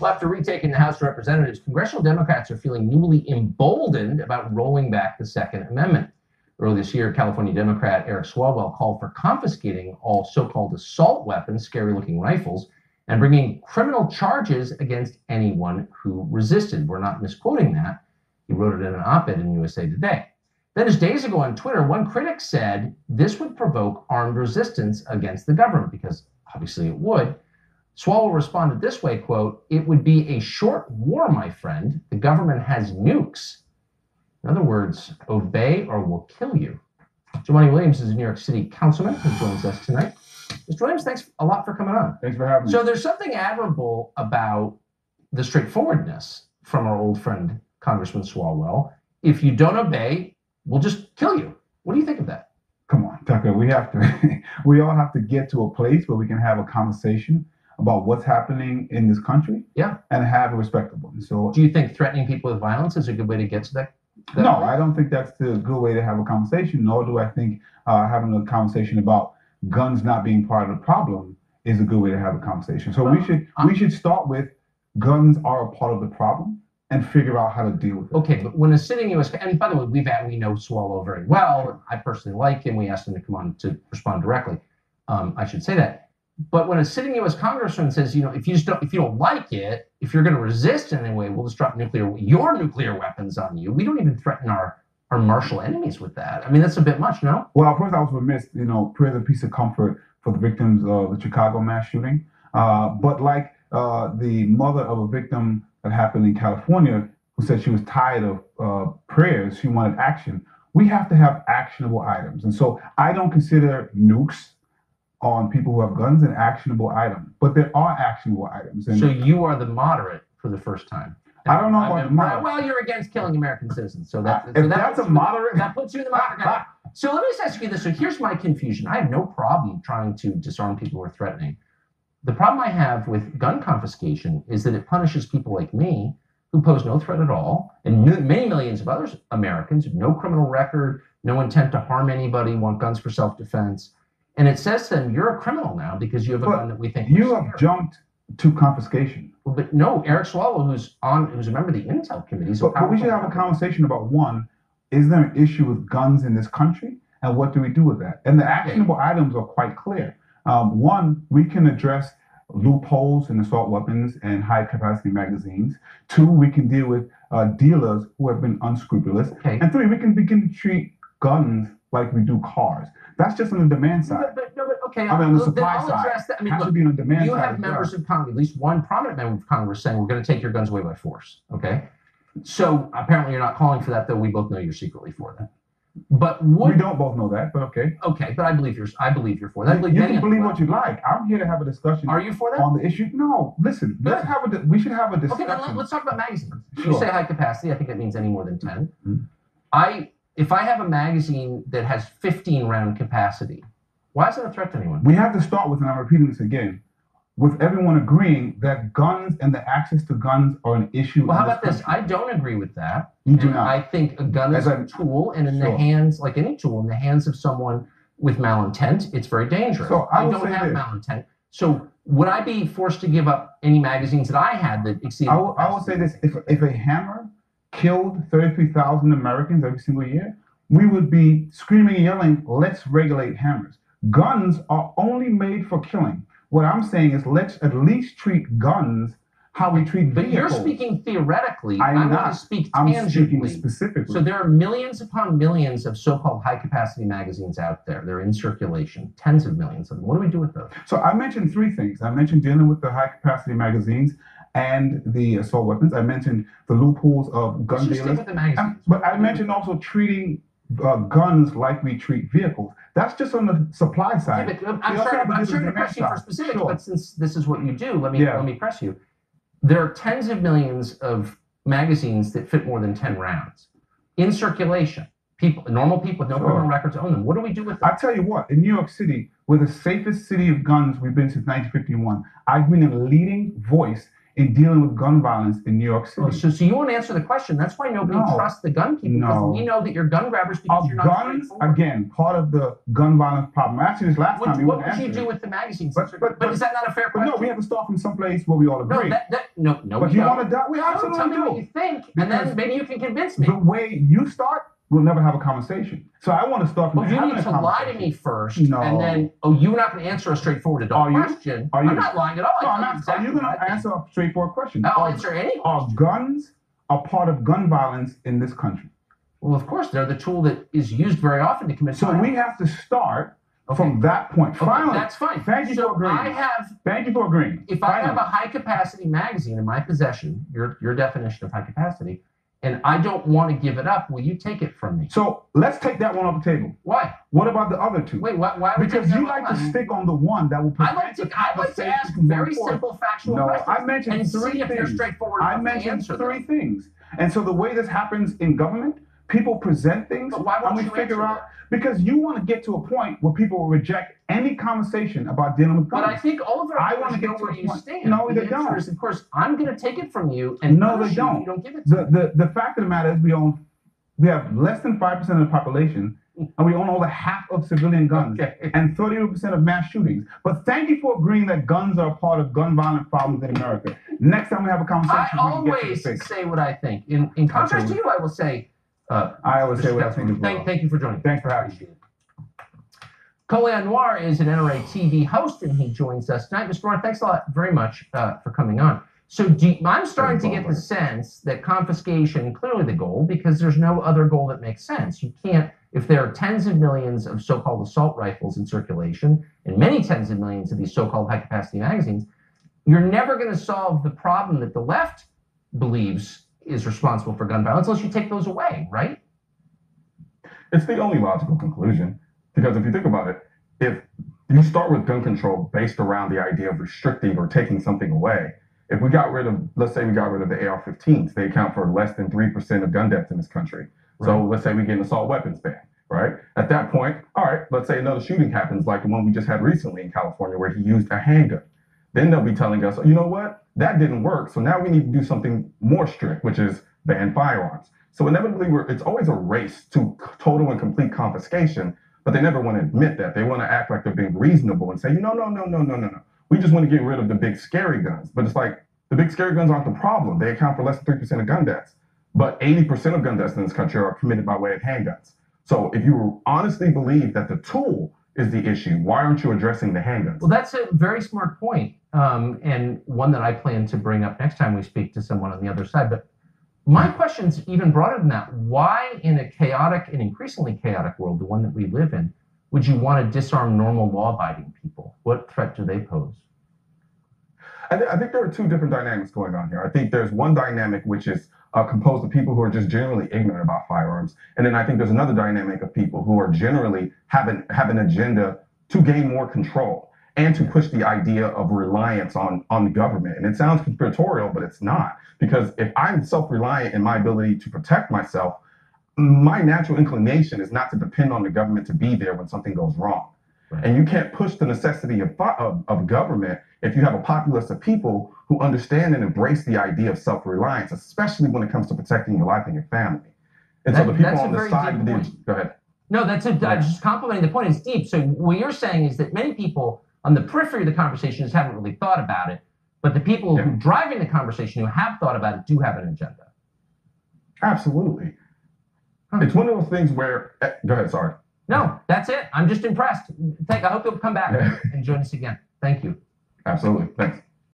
Well, after retaking the House of Representatives, congressional Democrats are feeling newly emboldened about rolling back the Second Amendment. Earlier this year, California Democrat Eric Swalwell called for confiscating all so-called assault weapons, scary-looking rifles, and bringing criminal charges against anyone who resisted. We're not misquoting that. He wrote it in an op-ed in USA Today. Then just days ago on Twitter, one critic said this would provoke armed resistance against the government, because obviously it would. Swalwell responded this way, quote, "It would be a short war, my friend. The government has nukes. In other words, obey or we'll kill you." Jumaame Williams is a New York City councilman who joins us tonight. Mr. Williams, thanks a lot for coming on. Thanks for having me. So there's something admirable about the straightforwardness from our old friend, Congressman Swalwell. If you don't obey, we'll just kill you. What do you think of that? Come on, Tucker, we all have to get to a place where we can have a conversation about what's happening in this country, and have a respectable. So, do you think threatening people with violence is a good way to get to that? No, I don't think that's the good way to have a conversation. Nor do I think having a conversation about guns not being part of the problem is a good way to have a conversation. So we should start with guns are a part of the problem and figure out how to deal with it. Okay, but when a sitting U.S. and by the way, we know Swalwell very well. I personally like him. We asked him to come on to respond directly. I should say that. But when a sitting U.S. congressman says, if you don't like it, if you're going to resist in any way, we'll just drop your nuclear weapons on you. We don't even threaten our martial enemies with that. I mean, that's a bit much, no? Well, first I was remiss, prayers of peace and comfort for the victims of the Chicago mass shooting. But like the mother of a victim that happened in California who said she was tired of prayers, she wanted action. We have to have actionable items. And so I don't consider nukes on people who have guns an actionable item, but there are actionable items. And so you are the moderate for the first time. I don't know about the moderate. Well, you're against killing American citizens, so that's a moderate. That puts you in the moderate. So let me just ask you this. So here's my confusion. I have no problem trying to disarm people who are threatening. The problem I have with gun confiscation is that it punishes people like me who pose no threat at all, and many millions of other Americans with no criminal record, no intent to harm anybody, want guns for self-defense. And it says to them, you're a criminal now because you have a gun that we think you have jumped to confiscation. Well, but no, Eric Swalwell, who's a member of the Intel Committee. But we should have a conversation about, one, is there an issue with guns in this country? And what do we do with that? And the actionable items are quite clear. One, we can address loopholes in assault weapons and high-capacity magazines. Two, we can deal with dealers who have been unscrupulous. And three, we can begin to treat guns like we do cars. That's just on the demand side. Okay, on the supply side. Address that. I mean, should be on the demand you side. have members of Congress, at least one prominent member of Congress, saying we're going to take your guns away by force. Okay, so apparently you're not calling for that, though. We both know you're secretly for that. But we don't both know that, but okay. Okay, but I believe you're for that. You can believe what you like. I'm here to have a discussion. Are you for that? On the issue? No. Listen, we should have a discussion. Okay, then let's talk about magazines. Sure. You say high capacity. I think that means any more than 10. Mm-hmm. If I have a magazine that has 15 round capacity, why is that a threat to anyone? We have to start with, and I'm repeating this again, with everyone agreeing that guns and the access to guns are an issue. Well, how about this? I don't agree with that. You do not. I think a gun is a tool, and in the hands, like any tool, in the hands of someone with malintent, it's very dangerous. So I don't have malintent. So would I be forced to give up any magazines that I had that exceeded? I will say this: if a hammer killed 33,000 Americans every single year, we would be screaming and yelling, "Let's regulate hammers." Guns are only made for killing. What I'm saying is, let's at least treat guns how we treat vehicles. But you're speaking theoretically. I want to speak tangibly. I'm speaking specifically. So there are millions upon millions of so-called high-capacity magazines out there. They're in circulation, tens of millions of them. What do we do with those? So I mentioned three things. I mentioned dealing with the high-capacity magazines and the assault weapons. I mentioned the loopholes of gun dealers. But I mentioned also treating guns like we treat vehicles. That's just on the supply side. Yeah, but I'm sure to press you for specifics, but since this is what you do, let me press you. There are tens of millions of magazines that fit more than 10 rounds in circulation. Normal people with no criminal records own them. What do we do with them? I tell you what, in New York City, we're the safest city of guns we've been since 1951. I've been a leading voice in dealing with gun violence in New York City. Oh, so you won't answer the question. That's why nobody trusts the gun people, because we know that you're gun grabbers because you're not guns, again, part of the gun violence problem. I asked you this last time. What would you do with the magazines? But is that not a fair question? No, we have to start from someplace where we all agree. No. But you want to die? We absolutely tell me do. what you think, and then maybe you can convince me. The way you start, we'll never have a conversation. So I want to start from you need to lie to me first, and then you're not going to answer a straightforward adult question. I'm not lying at all. No, I'm asking. Are you going to answer a straightforward question? I'll answer any question. Are guns a part of gun violence in this country? Well, of course, they're the tool that is used very often to commit violence. So we have to start from that point. Finally, that's fine. Thank you for agreeing. Thank you for agreeing. If I have a high-capacity magazine in my possession, your definition of high capacity, and I don't want to give it up, will you take it from me? So let's take that one off the table. Why? What about the other two? Wait, why? Because you like to stick on the one that will prevent I like to ask very simple, factual questions. I mentioned three things. If you're straightforward, I mentioned three things. And so the way this happens in government, people present things, and we figure out, because you want to get to a point where people will reject any conversation about dealing with guns. But I think all of our want to get where you stand. No, they don't. Of course, I'm going to take it from you, and no, they don't. You don't give it to me. The fact of the matter is we have less than 5% of the population, and we own over half of civilian guns and 32% of mass shootings. But thank you for agreeing that guns are a part of gun violence problems in America. Next time we have a conversation, I always say what I think. In contrast to you, I will say. I always say what I think as well. Thank you for joining. Thanks for having me. Colion Noir is an NRA TV host, and he joins us tonight. Mr. Noir, thanks a lot very much for coming on. So I'm starting to get the sense that confiscation, clearly the goal, because there's no other goal that makes sense. You can't, if there are tens of millions of so-called assault rifles in circulation, and many tens of millions of these so-called high-capacity magazines, you're never going to solve the problem that the left believes is responsible for gun violence unless you take those away, right? It's the only logical conclusion, because if you think about it, if you start with gun control based around the idea of restricting or taking something away, if we got rid of, let's say we got rid of the AR-15s, they account for less than 3% of gun deaths in this country. Right. So let's say we get an assault weapons ban, right? At that point, all right, let's say another shooting happens like the one we just had recently in California where he used a handgun. Then they'll be telling us, you know what? That didn't work. So now we need to do something more strict, which is ban firearms. So inevitably, it's always a race to total and complete confiscation, but they never want to admit that. They want to act like they're being reasonable and say, no. We just want to get rid of the big scary guns. But it's like, the big scary guns aren't the problem. They account for less than 3% of gun deaths. But 80% of gun deaths in this country are committed by way of handguns. So if you honestly believe that the tool is the issue, why aren't you addressing the handguns? Well, that's a very smart point, and one that I plan to bring up next time we speak to someone on the other side. But my question's even broader than that. Why, in a chaotic and increasingly chaotic world, the one that we live in, would you want to disarm normal law-abiding people? What threat do they pose? I think there are two different dynamics going on here. I think there's one dynamic which is composed of people who are just generally ignorant about firearms. And then I think there's another dynamic of people who are generally have an agenda to gain more control and to push the idea of reliance on the government. And it sounds conspiratorial, but it's not. Because if I'm self-reliant in my ability to protect myself, my natural inclination is not to depend on the government to be there when something goes wrong. Right. And you can't push the necessity of government if you have a populace of people who understand and embrace the idea of self-reliance, especially when it comes to protecting your life and your family. And so the people on the side of the... Go ahead. No, just complimenting the point. It's deep. So what you're saying is that many people on the periphery of the conversation just haven't really thought about it, but the people who are driving the conversation who have thought about it do have an agenda. Absolutely. It's one of those things where... Go ahead, sorry. No, that's it. I'm just impressed. I hope you'll come back and join us again. Thank you. Absolutely. Thanks.